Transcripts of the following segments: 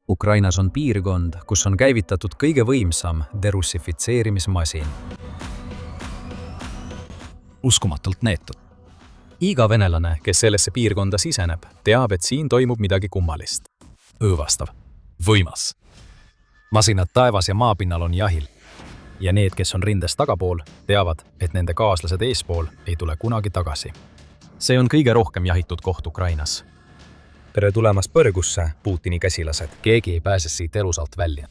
Ukrainas on piirkond, kus on käivitatud kõige võimsam derussifitseerimismasin. Uskumatult neetud. Iga venelane, kes sellesse piirkonda siseneb, teab, et siin toimub midagi kummalist. Õõvastav. Võimas. Masinad taevas ja maapinnal on jahil. Ja need, kes on rindes tagapool, teavad, et nende kaaslased eespool ei tule kunagi tagasi. See on kõige rohkem jahitud koht Ukrainas. Tere tulemast põrgusse, Putini käsilased. Keegi ei pääse siit elusalt välja.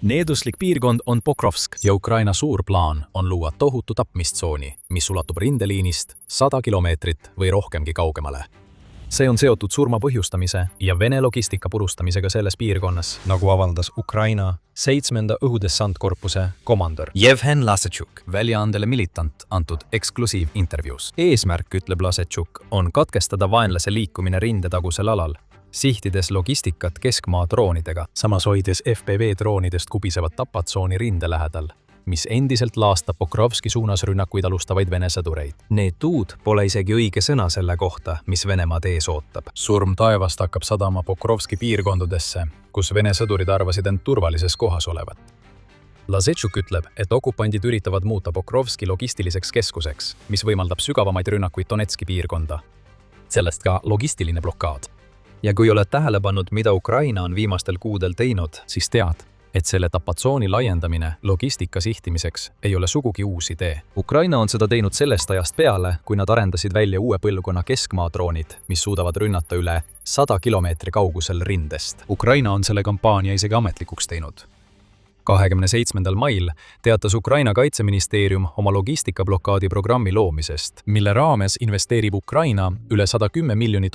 Needuslik piirkond on Pokrovsk ja Ukraina suur plaan on luua tohutu tapmistsooni, mis ulatub rindeliinist 100 kilomeetrit või rohkemgi kaugemale. See on seotud surma põhjustamise ja Vene logistika purustamisega selles piirkonnas, nagu avaldas Ukraina 7. õhudessantkorpuse komandör Jevhen Lasetšuk väljaandele Militant antud eksklusiivintervjuus. Eesmärk, ütleb Lasetšuk, on katkestada vaenlase liikumine rindetagusel alal, sihtides logistikat keskmaa droonidega, samas hoides FPV droonidest kubisevat tapatsooni rinde lähedal, mis endiselt laastab Pokrovski suunas rünnakuid alustavaid Vene sõdureid. Neetud pole isegi õige sõna selle kohta, mis Venemaad ees ootab. Surm taevast hakkab sadama Pokrovski piirkondadesse, kus Vene sõdurid arvasid end turvalises kohas olevat. Lasetšuk ütleb, et okupandid üritavad muuta Pokrovski logistiliseks keskuseks, mis võimaldab sügavamaid rünnakuid Donetski piirkonda. Sellest ka logistiline blokaad. Ja kui oled tähele pannud, mida Ukraina on viimastel kuudel teinud, siis tead, et selle tapatsooni laiendamine logistika sihtimiseks ei ole sugugi uus idee. Ukraina on seda teinud sellest ajast peale, kui nad arendasid välja uue põlvkonna keskmaadroonid, mis suudavad rünnata üle 100 kilomeetri kaugusel rindest. Ukraina on selle kampaania isegi ametlikuks teinud. 27. mail teatas Ukraina kaitseministeerium oma logistikablokaadi programmi loomisest, mille raames investeerib Ukraina üle $110 miljonit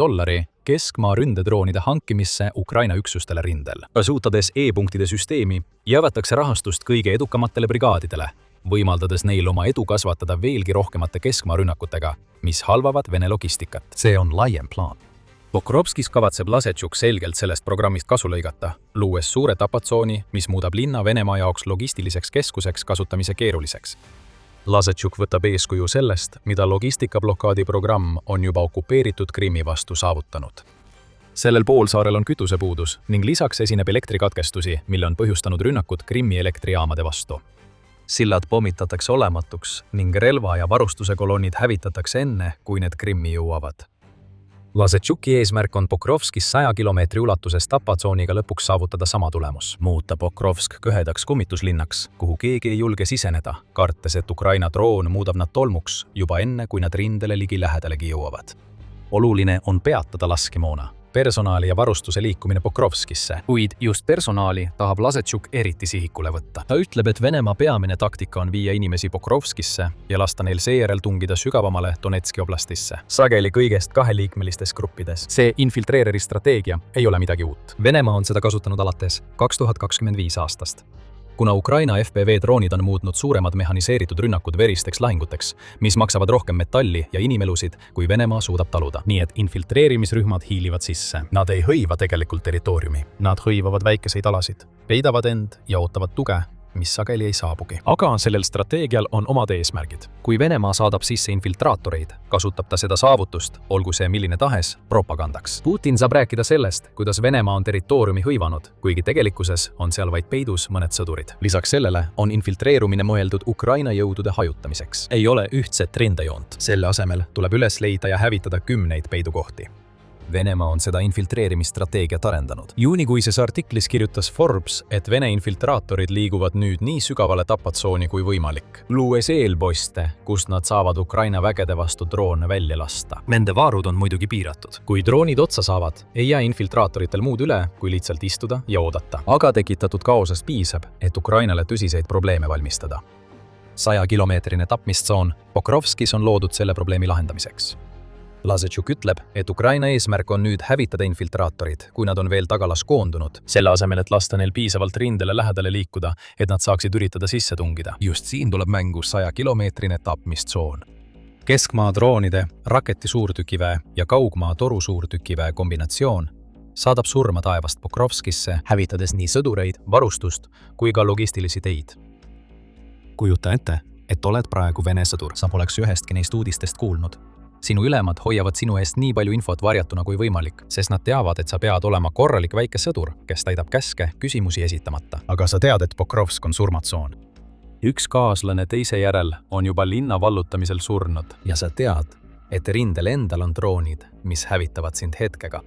keskmaa ründedroonide hankimisse Ukraina üksustele rindel. Kasutades e-punktide süsteemi jagatakse rahastust kõige edukamatele brigaadidele, võimaldades neil oma edu kasvatada veelgi rohkemate keskmaa rünnakutega, mis halvavad Vene logistikat. See on laiem plaan. Pokrovskis kavatseb Lasetšuk selgelt sellest programmist kasu lõigata, luues suure tapatsooni, mis muudab linna Venemaa jaoks logistiliseks keskuseks kasutamise keeruliseks. Lasetšuk võtab eeskuju sellest, mida logistikablokaadi programm on juba okupeeritud Krimmi vastu saavutanud. Sellel poolsaarel on kütusepuudus ning lisaks esineb elektrikatkestusi, mille on põhjustanud rünnakud Krimmi elektrijaamade vastu. Sillad pommitatakse olematuks ning relva ja varustuse kolonnid hävitatakse enne, kui need Krimmi jõuavad. Lasetšuki eesmärk on Pokrovskis 100 kilomeetri ulatuses tapatsooniga lõpuks saavutada sama tulemus. Muuta Pokrovsk kõhedaks kummituslinnaks, kuhu keegi ei julge siseneda, kartes, et Ukraina droon muudab nad tolmuks juba enne, kui nad rindele ligi lähedalegi jõuavad. Oluline on peatada laskemoona, personaali ja varustuse liikumine Pokrovskisse, kuid just personaali tahab Lasetšuk eriti sihikule võtta. Ta ütleb, et Venemaa peamine taktika on viia inimesi Pokrovskisse ja lasta neil seejärel tungida sügavamale Donetski oblastisse, sageli kõigest kaheliikmelistes gruppides. See infiltreereri strateegia ei ole midagi uut. Venemaa on seda kasutanud alates 2025 aastast. Kuna Ukraina FPV droonid on muutnud suuremad mehhaniseeritud rünnakud veristeks lahinguteks, mis maksavad rohkem metalli ja inimelusid, kui Venemaa suudab taluda. Nii et infiltreerimisrühmad hiilivad sisse. Nad ei hõiva tegelikult territooriumi. Nad hõivavad väikeseid alasid, peidavad end ja ootavad tuge, mis sageli ei saabugi. Aga sellel strateegial on omad eesmärgid. Kui Venemaa saadab sisse infiltraatoreid, kasutab ta seda saavutust, olgu see milline tahes, propagandaks. Putin saab rääkida sellest, kuidas Venemaa on territooriumi hõivanud, kuigi tegelikkuses on seal vaid peidus mõned sõdurid. Lisaks sellele on infiltreerumine mõeldud Ukraina jõudude hajutamiseks. Ei ole ühtset rindejoont. Selle asemel tuleb üles leida ja hävitada 10 peidukohti. Venemaa on seda infiltreerimisstrateegiat arendanud. Juunikuises artiklis kirjutas Forbes, et Vene infiltraatorid liiguvad nüüd nii sügavale tapatsooni kui võimalik, luues eelposte, kust nad saavad Ukraina vägede vastu droone välja lasta. Nende vaarud on muidugi piiratud. Kui droonid otsa saavad, ei jää infiltraatoritel muud üle, kui lihtsalt istuda ja oodata. Aga tekitatud kaosest piisab, et Ukrainale tõsiseid probleeme valmistada. 100-kilomeetrine tapmistsoon Pokrovskis on loodud selle probleemi lahendamiseks. Lasetšuk ütleb, et Ukraina eesmärk on nüüd hävitada infiltraatorid, kui nad on veel tagalas koondunud, selle asemel, et lasta neil piisavalt rindele lähedale liikuda, et nad saaksid üritada sisse tungida. Just siin tuleb mängu 100-kilomeetrine tapmistsoon. Keskmaa droonide, raketi suurtükiväe ja kaugmaa toru suurtükiväe kombinatsioon saadab surma taevast Pokrovskisse, hävitades nii sõdureid, varustust kui ka logistilisi teid. Kujuta ette, et oled praegu Vene sõdur, sa poleks ühestki neist uudistest kuulnud. sinu ülemad hoiavad sinu eest nii palju infot varjatuna kui võimalik, sest nad teavad, et sa pead olema korralik väike sõdur, kes täidab käske küsimusi esitamata. aga sa tead, et Pokrovsk on surmatsoon. üks kaaslane teise järel on juba linna vallutamisel surnud. Ja sa tead, et rindel endal on droonid, mis hävitavad sind hetkega.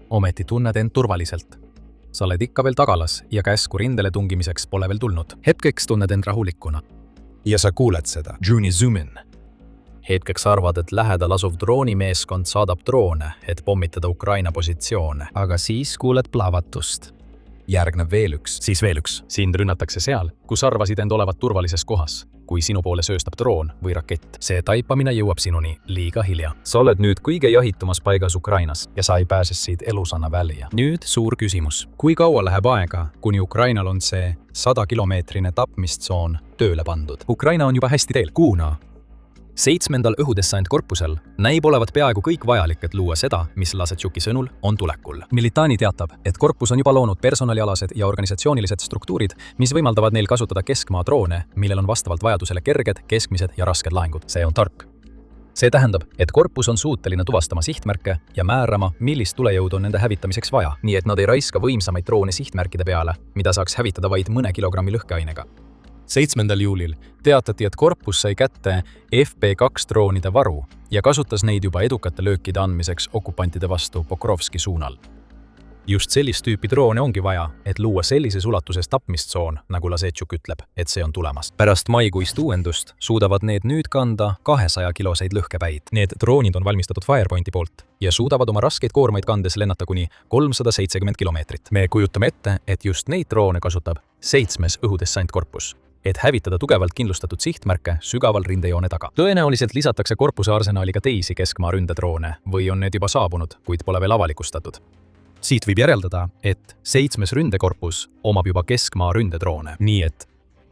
Ometi tunned end turvaliselt. Sa oled ikka veel tagalas ja käsku rindele tungimiseks pole veel tulnud. Hetkeks tunned end rahulikuna. ja sa kuuled seda. Juni Zumin. Hetkeks arvad, et lähedal asuv droonimeeskond saadab droone, et pommitada Ukraina positsioone. Aga siis kuuled plahvatust. Järgneb veel üks. Siis veel üks. Sind rünnatakse seal, kus arvasid end olevat turvalises kohas, kui sinu poole sööstab droon või rakett. See taipamine jõuab sinuni liiga hilja. Sa oled nüüd kõige jahitumas paigas Ukrainas. Ja sa ei pääse siit elusana välja. Nüüd suur küsimus. Kui kaua läheb aega, kuni Ukrainal on see 100-kilomeetrine tapmistsoon tööle pandud? Ukraina on juba hästi teel. Kuuna. 7. õhudessantkorpusel näib olevat peaaegu kõik vajalik, et luua seda, mis Lasetšuki sõnul on tulekul. Militani teatab, et korpus on juba loonud personalialased ja organisatsioonilised struktuurid, mis võimaldavad neil kasutada keskmaa droone, millel on vastavalt vajadusele kerged, keskmised ja rasked lahingud. See on tark. See tähendab, et korpus on suuteline tuvastama sihtmärke ja määrama, millist tulejõudu on nende hävitamiseks vaja, nii et nad ei raiska võimsamaid droone sihtmärkide peale, mida saaks hävitada vaid mõne kilogrammi lõhkeainega. 7. juulil teatati, et korpus sai kätte FP2 droonide varu ja kasutas neid juba edukate löökide andmiseks okupantide vastu Pokrovski suunal. Just sellist tüüpi droone ongi vaja, et luua sellises ulatuses tapmistsoon, nagu Lasetšuk ütleb, et see on tulemas. Pärast maikuist uuendust suudavad need nüüd kanda 200-kiloseid lõhkepäid. Need droonid on valmistatud Firepointi poolt ja suudavad oma raskeid koormaid kandes lennata kuni 370 kilomeetrit. Me kujutame ette, et just neid droone kasutab 7. õhudessantkorpus, et hävitada tugevalt kindlustatud sihtmärke sügaval rindejoone taga. Tõenäoliselt lisatakse korpuse arsenali ka teisi keskmaa ründedroone või on need juba saabunud, kuid pole veel avalikustatud. Siit võib järeldada, et 7. ründekorpus omab juba keskmaa ründedroone, nii et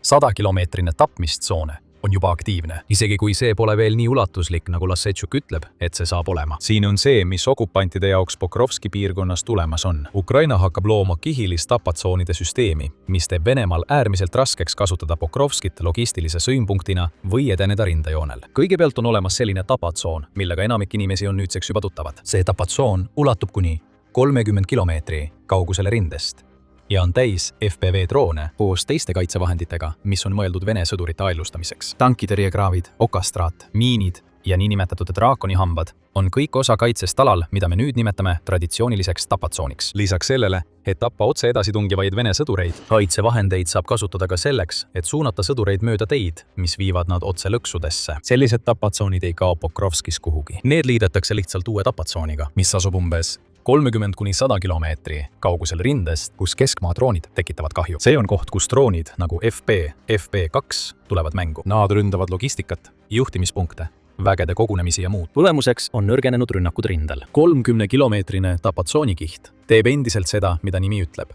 100-kilomeetrine tapmistsoone on juba aktiivne, isegi kui see pole veel nii ulatuslik, nagu Lasetšuk ütleb, et see saab olema. Siin on see, mis okupantide jaoks Pokrovski piirkonnas tulemas on. Ukraina hakkab looma kihilist tapatsoonide süsteemi, mis teeb Venemaal äärmiselt raskeks kasutada Pokrovskit logistilise sõimpunktina või edeneda rindejoonel. Kõigepealt on olemas selline tapatsoon, millega enamik inimesi on nüüdseks juba tuttavad. See tapatsoon ulatub kuni 30 kilomeetri kaugusele rindest ja on täis FPV-droone koos teiste kaitsevahenditega, mis on mõeldud Vene sõdurite aellustamiseks. Tankitõrjekraavid, okastraat, miinid ja niinimetatud draakonihambad on kõik osa kaitsest alal, mida me nüüd nimetame traditsiooniliseks tapatsooniks. Lisaks sellele, et tappa otse edasi tungivaid Vene sõdureid, kaitsevahendeid saab kasutada ka selleks, et suunata sõdureid mööda teid, mis viivad nad otse lõksudesse. Sellised tapatsoonid ei kao Pokrovskis kuhugi. Need liidetakse lihtsalt uue tapatsooniga, mis asub umbes 30–100 kilomeetri kaugusel rindest, kus keskmaa droonid tekitavad kahju. See on koht, kus droonid nagu FP2 tulevad mängu. Nad ründavad logistikat, juhtimispunkte, vägede kogunemisi ja muud. Tulemuseks on nõrgenenud rünnakud rindel. 30-kilomeetrine tapatsoonikiht teeb endiselt seda, mida nimi ütleb.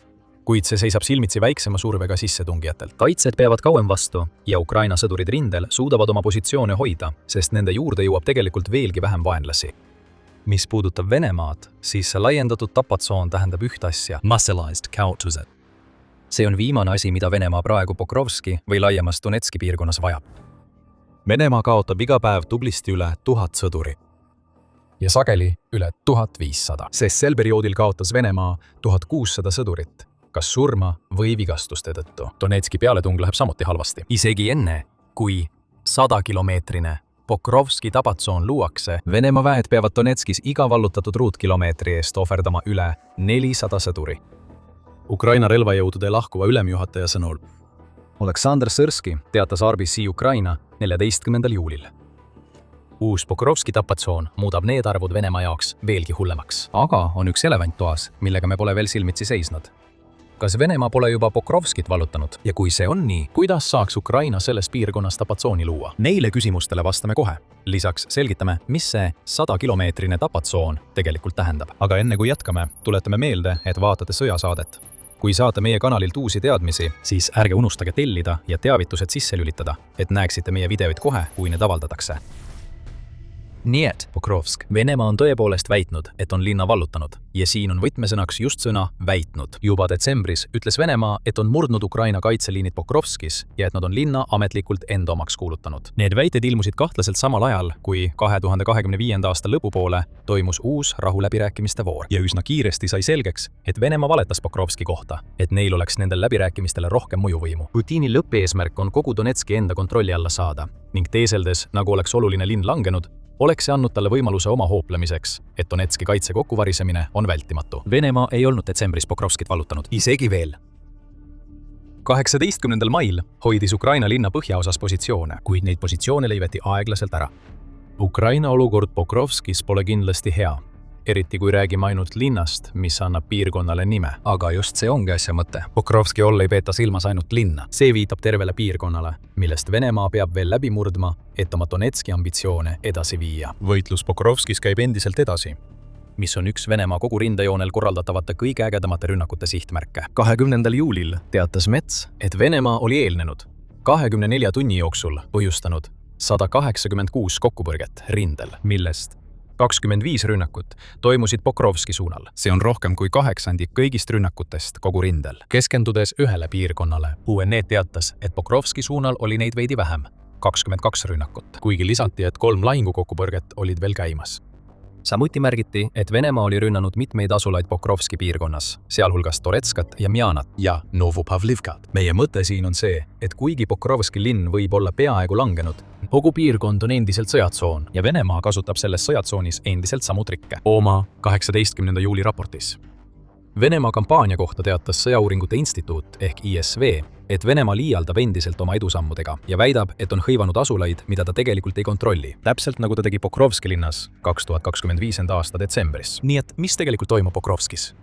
Kuid see seisab silmitsi väiksema survega sissetungijatelt. Kaitsed peavad kauem vastu ja Ukraina sõdurid rindel suudavad oma positsioone hoida, sest nende juurde jõuab tegelikult veelgi vähem vaenlasi. Mis puudutab Venemaad, siis see laiendatud tapatsoon tähendab üht asja. Muscleized counterset. See on viimane asi, mida Venemaa praegu Pokrovski või laiemas Donetski piirkonnas vajab. Venemaa kaotab iga päev tublisti üle 1000 sõduri. Ja sageli üle 1500, sest sel perioodil kaotas Venemaa 1600 sõdurit, kas surma või vigastuste tõttu. Donetski pealetung läheb samuti halvasti. Isegi enne, kui 100-kilomeetrine Pokrovski tapatsoon luuakse, Venemaa väed peavad Donetskis iga vallutatud ruutkilomeetri eest ohverdama üle 400 sõduri. Ukraina relvajõudude lahkuva ülemjuhataja sõnul Oleksandr Sõrski teatas RBC Ukraina 14. juulil. Uus Pokrovski tapatsoon muudab need arvud Venemaa jaoks veelgi hullemaks. Aga on üks elevant toas, millega me pole veel silmitsi seisnud. Kas Venemaa pole juba Pokrovskit vallutanud? Ja kui see on nii, kuidas saaks Ukraina selles piirkonnas tapatsooni luua? Neile küsimustele vastame kohe. Lisaks selgitame, mis see 100-kilomeetrine tapatsoon tegelikult tähendab. Aga enne kui jätkame, tuletame meelde, et vaatate sõjasaadet. Kui saate meie kanalilt uusi teadmisi, siis ärge unustage tellida ja teavitused sisse lülitada, et näeksite meie videoid kohe, kui need avaldatakse. nii et Pokrovsk. Venemaa on tõepoolest väitnud, et on linna vallutanud ja siin on võtmesõnaks just sõna väitnud. Juba detsembris ütles Venemaa, et on murdnud Ukraina kaitseliinid Pokrovskis ja et nad on linna ametlikult enda omaks kuulutanud. Need väited ilmusid kahtlaselt samal ajal, kui 2025. aasta lõpupoole toimus uus rahuläbirääkimiste voor ja üsna kiiresti sai selgeks, et Venemaa valetas Pokrovski kohta, et neil oleks nendel läbirääkimistele rohkem mõjuvõimu. Putini lõppeesmärk on kogu Donetski enda kontrolli alla saada ning teeseldes, nagu oleks oluline linn langenud, oleks see andnud talle võimaluse oma hooplemiseks, et Donetski kaitse kokkuvarisemine on vältimatu. Venemaa ei olnud detsembris Pokrovskit vallutanud. Isegi veel. 18. mail hoidis Ukraina linna põhjaosas positsioone, kuid neid positsioone leiveti aeglaselt ära. Ukraina olukord Pokrovskis pole kindlasti hea, eriti kui räägime ainult linnast, mis annab piirkonnale nime. Aga just see ongi asja mõte. Pokrovski all ei peeta silmas ainult linna. See viitab tervele piirkonnale, millest Venemaa peab veel läbi murdma, et oma Donetski ambitsioone edasi viia. Võitlus Pokrovskis käib endiselt edasi, mis on üks Venemaa kogu rindejoonel korraldatavate kõige ägedamate rünnakute sihtmärke. 20. juulil teatas Mets, et Venemaa oli eelnenud 24 tunni jooksul põhjustanud 186 kokkupõrget rindel, millest 25 rünnakut toimusid Pokrovski suunal. See on rohkem kui 1/8 kõigist rünnakutest kogu rindel. Keskendudes ühele piirkonnale, UNE teatas, et Pokrovski suunal oli neid veidi vähem, 22 rünnakut, kuigi lisati, et 3 lahingukokkupõrget olid veel käimas. Samuti märgiti, et Venemaa oli rünnanud mitmeid asulaid Pokrovski piirkonnas, sealhulgas Toretskat ja Mjanat ja Novopavlivkat. Meie mõte siin on see, et kuigi Pokrovski linn võib olla peaaegu langenud, kogu piirkond on endiselt sõjatsoon ja Venemaa kasutab selles sõjatsoonis endiselt samu trikke. Oma 18. juuli raportis Venemaa kampaania kohta teatas Sõjauuringute Instituut ehk ISV, et Venemaa liialdab endiselt oma edusammudega ja väidab, et on hõivanud asulaid, mida ta tegelikult ei kontrolli. Täpselt nagu ta tegi Pokrovski linnas 2025. aasta detsembris. Nii et mis tegelikult toimub Pokrovskis?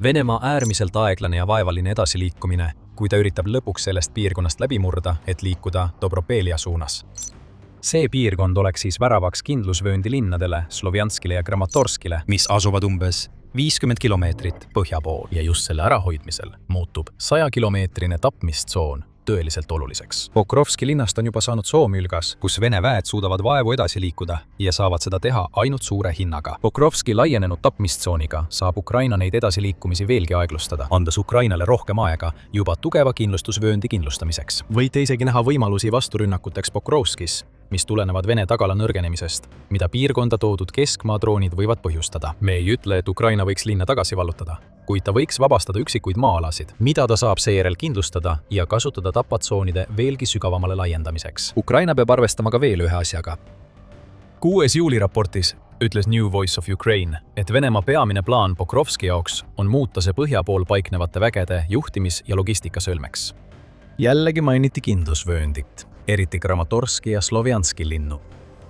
Venemaa äärmiselt aeglane ja vaevaline edasiliikumine, kui ta üritab lõpuks sellest piirkonnast läbi murda, et liikuda Dobropelia suunas. See piirkond oleks siis väravaks kindlusvööndi linnadele Slovjanskile ja Kramatorskile, mis asuvad umbes 50 kilomeetrit põhja pool ja just selle ärahoidmisel muutub 100-kilomeetrine tapmistsoon tõeliselt oluliseks. Pokrovski linnast on juba saanud soomülgas, kus Vene väed suudavad vaevu edasi liikuda ja saavad seda teha ainult suure hinnaga. Pokrovski laienenud tapmistsooniga saab Ukraina neid edasiliikumisi veelgi aeglustada, andes Ukrainale rohkem aega juba tugeva kindlustusvööndi kindlustamiseks. Võite isegi näha võimalusi vasturünnakuteks Pokrovskis, mis tulenevad Vene tagala nõrgenemisest, mida piirkonda toodud keskmaadroonid võivad põhjustada. Me ei ütle, et Ukraina võiks linna tagasi vallutada, kuid ta võiks vabastada üksikuid maa-alasid, mida ta saab seejärel kindlustada ja kasutada tapatsoonide veelgi sügavamale laiendamiseks. Ukraina peab arvestama ka veel ühe asjaga. 6. juuli raportis ütles New Voice of Ukraine, et Venemaa peamine plaan Pokrovski jaoks on muuta see põhja pool paiknevate vägede juhtimis- ja logistikasõlmeks. Jällegi mainiti kindlusvööndit, eriti Kramatorski ja Slovjanski linnu.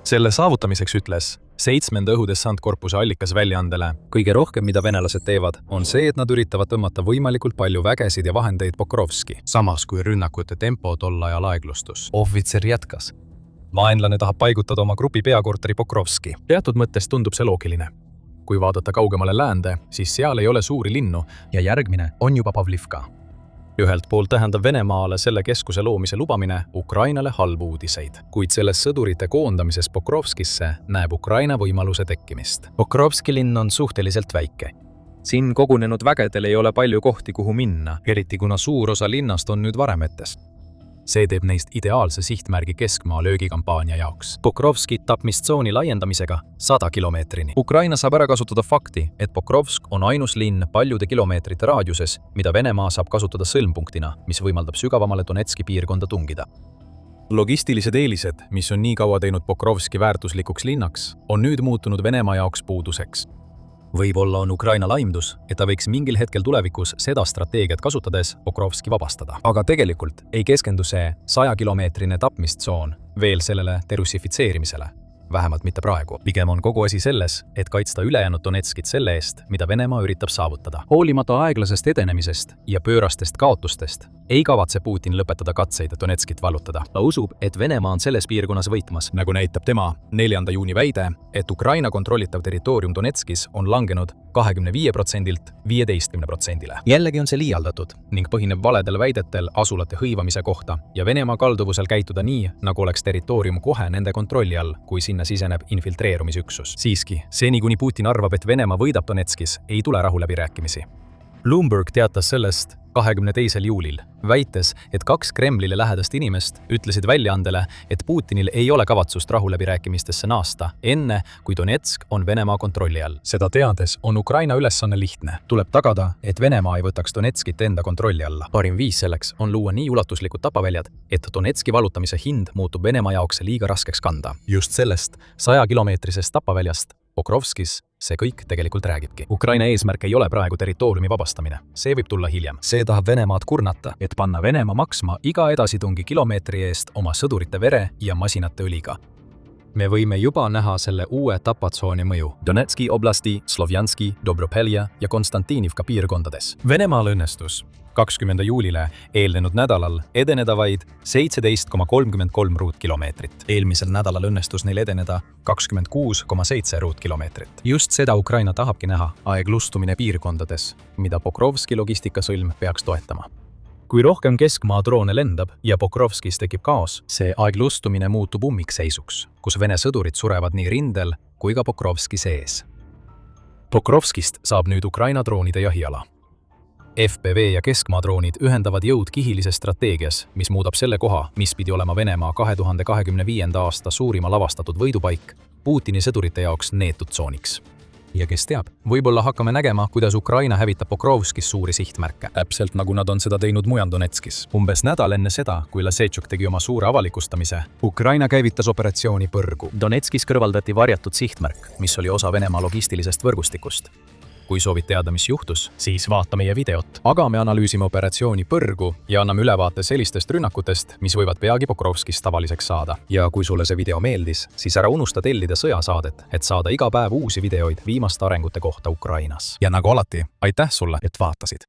Selle saavutamiseks ütles 7. õhudessantkorpuse allikas väljaandele: kõige rohkem, mida venelased teevad, on see, et nad üritavad tõmmata võimalikult palju vägesid ja vahendeid Pokrovski. Samas kui rünnakute tempo tol ajal aeglustus. Ohvitser jätkas: vaenlane tahab paigutada oma grupi peakorteri Pokrovski. Teatud mõttes tundub see loogiline. Kui vaadata kaugemale läände, siis seal ei ole suuri linnu ja järgmine on juba Pavlivka. Ühelt poolt tähendab Venemaale selle keskuse loomise lubamine Ukrainale halbu uudiseid, kuid selles sõdurite koondamises Pokrovskisse näeb Ukraina võimaluse tekkimist. Pokrovski linn on suhteliselt väike. Siin kogunenud vägedel ei ole palju kohti, kuhu minna, eriti kuna suur osa linnast on nüüd varemetes. See teeb neist ideaalse sihtmärgi keskmaa löögikampaania jaoks. Pokrovski tapmistsooni laiendamisega 100 kilomeetrini. Ukraina saab ära kasutada fakti, et Pokrovsk on ainus linn paljude kilomeetrite raadiuses, mida Venemaa saab kasutada sõlmpunktina, mis võimaldab sügavamale Donetski piirkonda tungida. Logistilised eelised, mis on nii kaua teinud Pokrovski väärtuslikuks linnaks, on nüüd muutunud Venemaa jaoks puuduseks. Võib-olla on Ukraina laimdus, et ta võiks mingil hetkel tulevikus seda strateegiat kasutades Pokrovski vabastada. Aga tegelikult ei keskendu see 100-kilomeetrine tapmistsoon veel sellele derussifitseerimisele. Vähemalt mitte praegu. Pigem on kogu asi selles, et kaitsta ülejäänud Donetskit selle eest, mida Venemaa üritab saavutada. Hoolimata aeglasest edenemisest ja pöörastest kaotustest ei kavatse Putin lõpetada katseid Donetskit vallutada. Ta usub, et Venemaa on selles piirkonnas võitmas. Nagu näitab tema 4. juuni väide, et Ukraina kontrollitav territoorium Donetskis on langenud 25%-lt 15%-le. jällegi on see liialdatud ning põhineb valedel väidetel asulate hõivamise kohta ja Venemaa kalduvusel käituda nii, nagu oleks territoorium kohe nende kontrolli all, kui sinna siseneb infiltreerumisüksus. Siiski, seni kuni Putin arvab, et Venemaa võidab Donetskis, ei tule rahuläbirääkimisi. Bloomberg teatas sellest 22. juulil, väites, et 2 Kremlile lähedast inimest ütlesid väljaandele, et Putinil ei ole kavatsust rahuläbirääkimistesse naasta, enne kui Donetsk on Venemaa kontrolli all. seda teades on Ukraina ülesanne lihtne. Tuleb tagada, et Venemaa ei võtaks Donetskit enda kontrolli alla. Parim viis selleks on luua nii ulatuslikud tapaväljad, et Donetski vallutamise hind muutub Venemaa jaoks liiga raskeks kanda. Just sellest 100-kilomeetrisest tapaväljast Pokrovskis see kõik tegelikult räägibki. Ukraina eesmärk ei ole praegu territooriumi vabastamine. See võib tulla hiljem. See tahab Venemaad kurnata, et panna Venemaa maksma iga edasitungi kilomeetri eest oma sõdurite vere ja masinate õliga. Me võime juba näha selle uue tapatsooni mõju Donetski oblasti, Slovjanski, Dobropelja ja Konstantinivka piirkondades. Venemaal õnnestus 20. juulile eelnenud nädalal edeneda vaid 17,33 ruutkilomeetrit. Eelmisel nädalal õnnestus neil edeneda 26,7 ruutkilomeetrit. Just seda Ukraina tahabki näha, aeglustumine piirkondades, mida Pokrovski logistikasõlm peaks toetama. Kui rohkem keskmaa droone lendab ja Pokrovskis tekib kaos, see aeglustumine muutub ummikseisuks, kus Vene sõdurid surevad nii rindel kui ka Pokrovski sees. Pokrovskist saab nüüd Ukraina droonide jahiala. FPV ja keskmaadroonid ühendavad jõud kihilises strateegias, mis muudab selle koha, mis pidi olema Venemaa 2025. aasta suurima lavastatud võidupaik, Putini sõdurite jaoks neetud tsooniks. Ja kes teab, võib-olla hakkame nägema, kuidas Ukraina hävitab Pokrovskis suuri sihtmärke. Täpselt nagu nad on seda teinud mujal Donetskis. Umbes nädal enne seda, kui Lasetšuk tegi oma suure avalikustamise, Ukraina käivitas operatsiooni Põrgu. Donetskis kõrvaldati varjatud sihtmärk, mis oli osa Venemaa logistilisest võrgustikust. Kui soovid teada, mis juhtus, siis vaata meie videot. Aga me analüüsime operatsiooni Põrgu ja anname ülevaate sellistest rünnakutest, mis võivad peagi Pokrovskis tavaliseks saada. Ja kui sulle see video meeldis, siis ära unusta tellida sõjasaadet, et saada iga päev uusi videoid viimaste arengute kohta Ukrainas. Ja nagu alati, aitäh sulle, et vaatasid.